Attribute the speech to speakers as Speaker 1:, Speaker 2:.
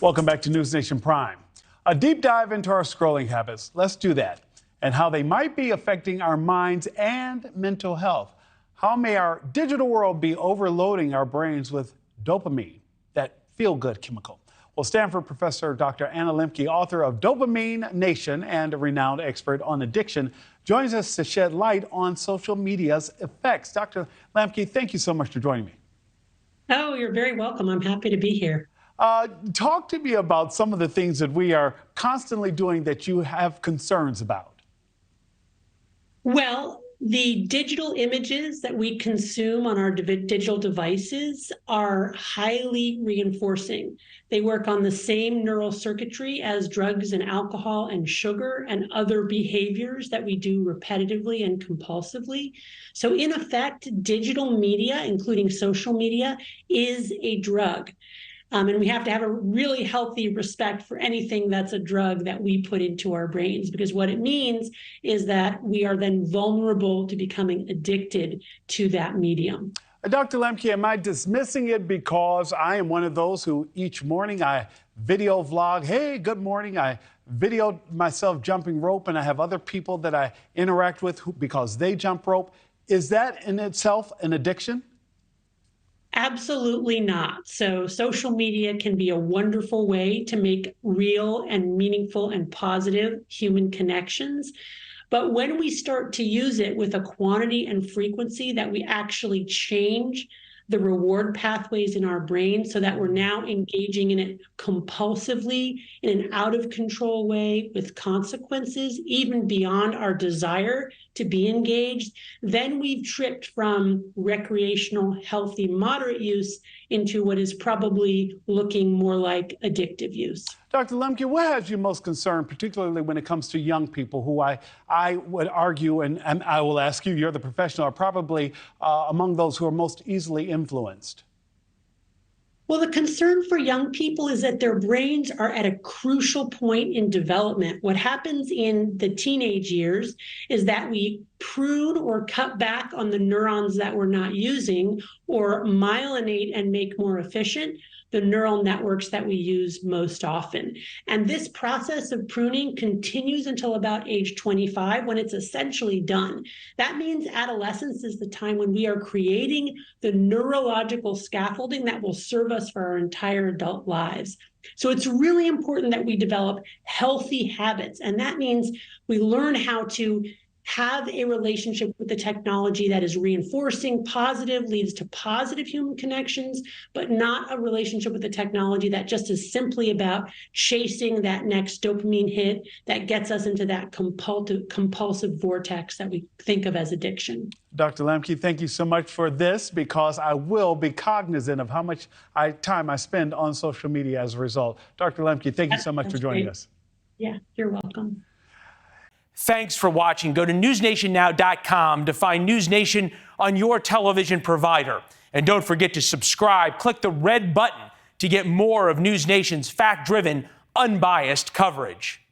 Speaker 1: Welcome back to NewsNation Prime. A deep dive into our scrolling habits. Let's do that. And how they might be affecting our minds and mental health. How may our digital world be overloading our brains with dopamine, that feel-good chemical? Well, Stanford professor Dr. Anna Lembke, author of Dopamine Nation and a renowned expert on addiction, joins us to shed light on social media's effects. Dr. Lembke, thank you so much for joining me.
Speaker 2: Oh, you're very welcome. I'm happy to be here.
Speaker 1: Talk to me about some of the things that we are constantly doing that you have concerns about.
Speaker 2: Well, the digital images that we consume on our digital devices are highly reinforcing. They work on the same neural circuitry as drugs and alcohol and sugar and other behaviors that we do repetitively and compulsively. So in effect, digital media, including social media, is a drug. And we have to have a really healthy respect for anything that's a drug that we put into our brains, because what it means is that we are then vulnerable to becoming addicted to that medium.
Speaker 1: Dr. Lembke, am I dismissing it because I am one of those who each morning I video vlog, hey, good morning, I video myself jumping rope, and I have other people that I interact with because they jump rope? Is that in itself an addiction?
Speaker 2: Absolutely not. So social media can be a wonderful way to make real and meaningful and positive human connections. But when we start to use it with a quantity and frequency that we actually change the reward pathways in our brain so that we're now engaging in it compulsively in an out of control way with consequences, even beyond our desire to be engaged, then we've tripped from recreational, healthy, moderate use into what is probably looking more like addictive use.
Speaker 1: Dr. Lembke, what has you most concerned, particularly when it comes to young people who I would argue, and I will ask you, you're the professional, are probably among those who are most easily influenced?
Speaker 2: Well, the concern for young people is that their brains are at a crucial point in development. What happens in the teenage years is that we prune or cut back on the neurons that we're not using, or myelinate and make more efficient the neural networks that we use most often. And this process of pruning continues until about age 25, when it's essentially done. That means adolescence is the time when we are creating the neurological scaffolding that will serve us for our entire adult lives. So it's really important that we develop healthy habits. And that means we learn how to have a relationship with the technology that is reinforcing, positive, leads to positive human connections, but not a relationship with the technology that just is simply about chasing that next dopamine hit that gets us into that compulsive vortex that we think of as addiction.
Speaker 1: Dr. Lembke, thank you so much for this, because I will be cognizant of how much time I spend on social media as a result. Dr. Lembke, thank you so much for joining us.
Speaker 2: Yeah, you're welcome.
Speaker 3: Thanks for watching. Go to newsnationnow.com to find News Nation on your television provider. And don't forget to subscribe. Click the red button to get more of News Nation's fact-driven, unbiased coverage.